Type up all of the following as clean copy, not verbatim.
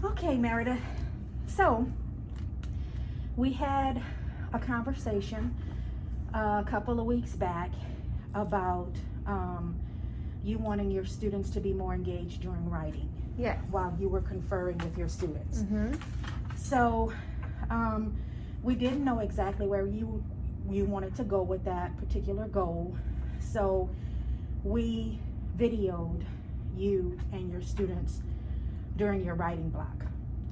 Okay, Meredith. So, we had a conversation a couple of weeks back about you wanting your students to be more engaged during writing. Yes. While you were conferring with your students. Mm-hmm. So, we didn't know exactly where you wanted to go with that particular goal. So, we videoed you and your students during your writing block.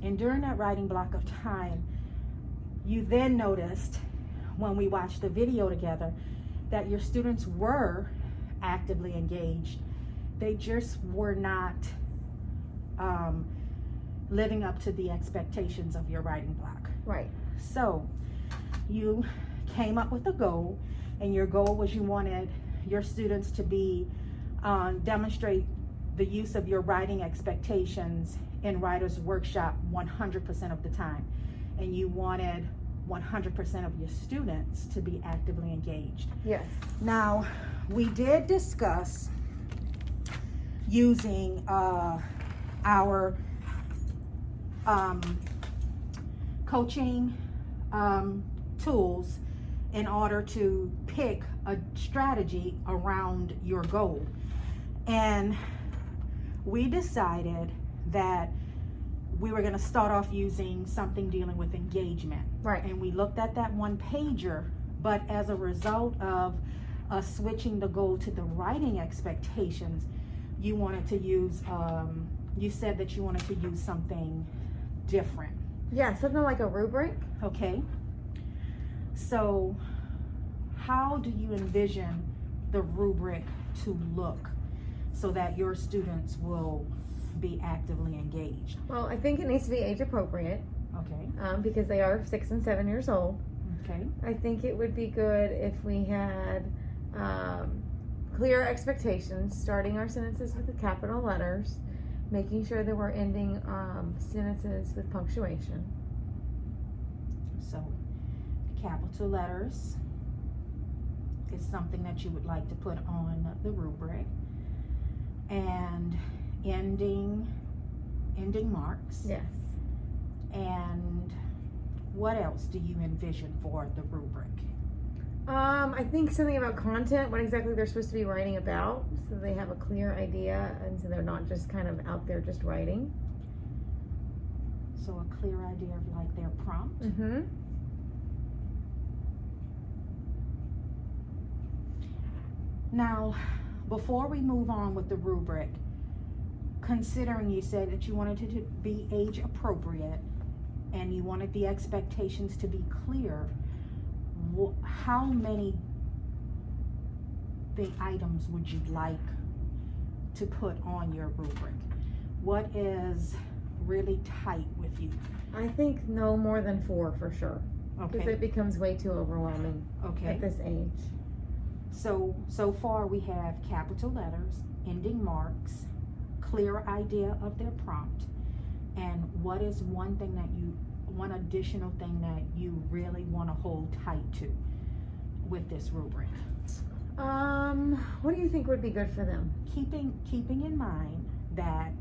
And during that writing block of time, you then noticed when we watched the video together that your students were actively engaged. They just were not living up to the expectations of your writing block. Right. So you came up with a goal, and your goal was you wanted your students to be demonstrate the use of your writing expectations in Writer's Workshop 100% of the time, and you wanted 100% of your students to be actively engaged. Yes. Now, we did discuss using our coaching tools in order to pick a strategy around your goal. And we decided that we were going to start off using something dealing with engagement. Right. And we looked at that one pager, but as a result of us switching the goal to the writing expectations, you wanted to use, you said that you wanted to use something different. Yeah, something like a rubric. Okay. So, how do you envision the rubric to look so that your students will be actively engaged? Well, I think it needs to be age appropriate. Okay. Because they are 6 and 7 years old. Okay. I think it would be good if we had clear expectations, starting our sentences with the capital letters, making sure that we're ending sentences with punctuation. So, capital letters is something that you would like to put on the rubric, and ending marks. Yes. And what else do you envision for the rubric? I think something about content, what exactly they're supposed to be writing about, so they have a clear idea and so they're not just kind of out there just writing. So a clear idea of like their prompt. Mm-hmm. Now, before we move on with the rubric, considering you said that you wanted it to be age appropriate and you wanted the expectations to be clear, how many items would you like to put on your rubric? What is really tight with you? I think no more than 4 for sure. Because Okay. it becomes way too overwhelming Okay. at this age. So far we have capital letters, ending marks, clear idea of their prompt, and what is one additional thing that you really want to hold tight to with this rubric? What do you think would be good for them? Keeping in mind that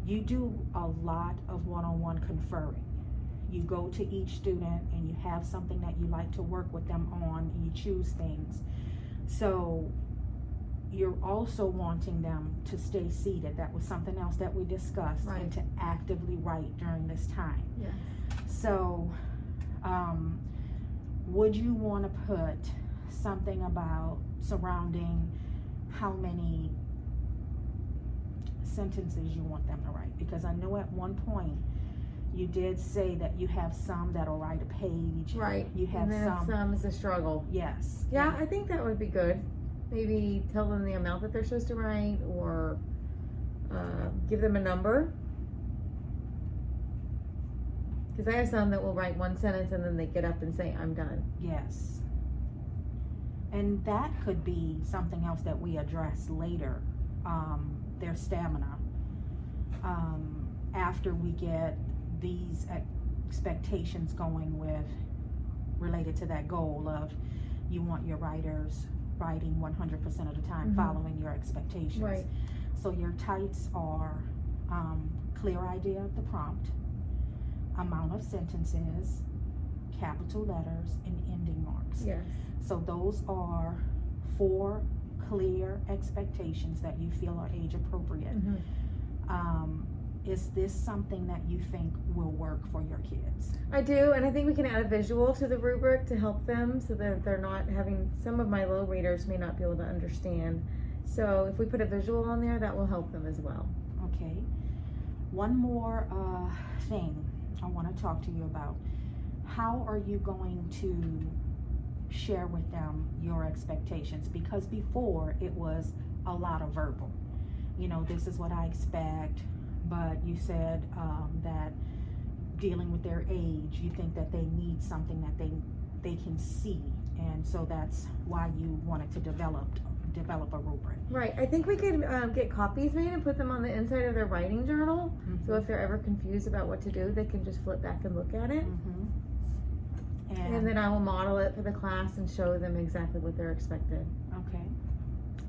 you do a lot of one-on-one conferring. You go to each student and you have something that you like to work with them on, and you choose things. So you're also wanting them to stay seated. That was something else that we discussed. Right. And to actively write during this time. Yes. So would you want to put something about surrounding how many sentences you want them to write? Because I know at one point you did say that you have some that'll write a page. Right. You have and then some is a struggle. Yes. Yeah, I think that would be good. Maybe tell them the amount that they're supposed to write, or give them a number. Because I have some that will write one sentence and then they get up and say, I'm done. Yes. And that could be something else that we address later, their stamina. After we get these expectations going related to that goal of you want your writers writing 100% of the time, Mhm. following your expectations. Right. So your tights are clear idea of the prompt, amount of sentences, capital letters, and ending marks. Yes. So those are 4 clear expectations that you feel are age appropriate. Is this something that you think will work for your kids? I do, and I think we can add a visual to the rubric to help them so that they're not having, some of my low readers may not be able to understand. So if we put a visual on there, that will help them as well. Okay. One more thing I want to talk to you about. How are you going to share with them your expectations? Because before it was a lot of verbal. You know, this is what I expect, but you said that dealing with their age, you think that they need something that they can see, and so that's why you wanted to develop a rubric. Right. I think we could get copies made and put them on the inside of their writing journal. So if they're ever confused about what to do, they can just flip back and look at it. And then I will model it for the class and show them exactly what they're expected. Okay.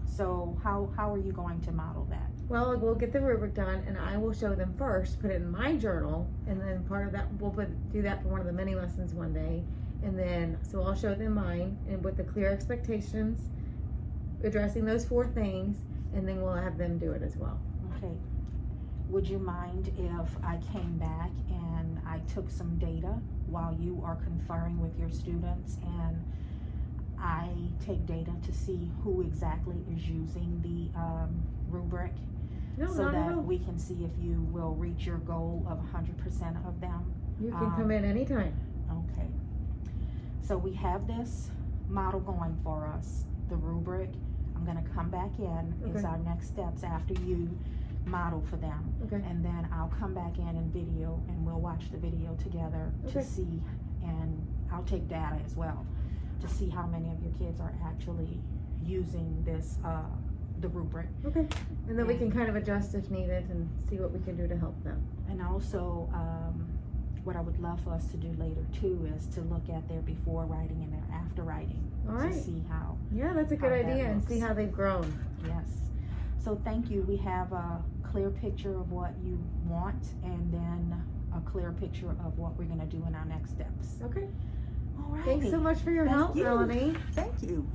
So how are you going to model that? Well, we'll get the rubric done, and I will show them first, put it in my journal, and then part of that, we'll do that for one of the mini lessons one day. And then, so I'll show them mine, and with the clear expectations, addressing those 4 things, and then we'll have them do it as well. Okay. Would you mind if I came back and I took some data while you are conferring with your students, and I take data to see who exactly is using the rubric? No, so not at that all. we can see if you will reach your goal of 100% of them. You can come in anytime. Okay. So we have this model going for us, the rubric. I'm going to come back in. Okay. It's our next steps after you model for them. Okay. And then I'll come back in video, and we'll watch the video together to Okay. see, and I'll take data as well to see how many of your kids are actually using this, the rubric. Okay. And then we can kind of adjust if needed and see what we can do to help them. And also, what I would love for us to do later too is to look at their before writing and their after writing. All right. To see how. Yeah, that's a good how that idea, and looks. see how they've grown. Yes. So thank you. We have a clear picture of what you want, and then a clear picture of what we're going to do in our next steps. Okay. All right. Thanks so much for your Thank help, you. Melanie. Thank you.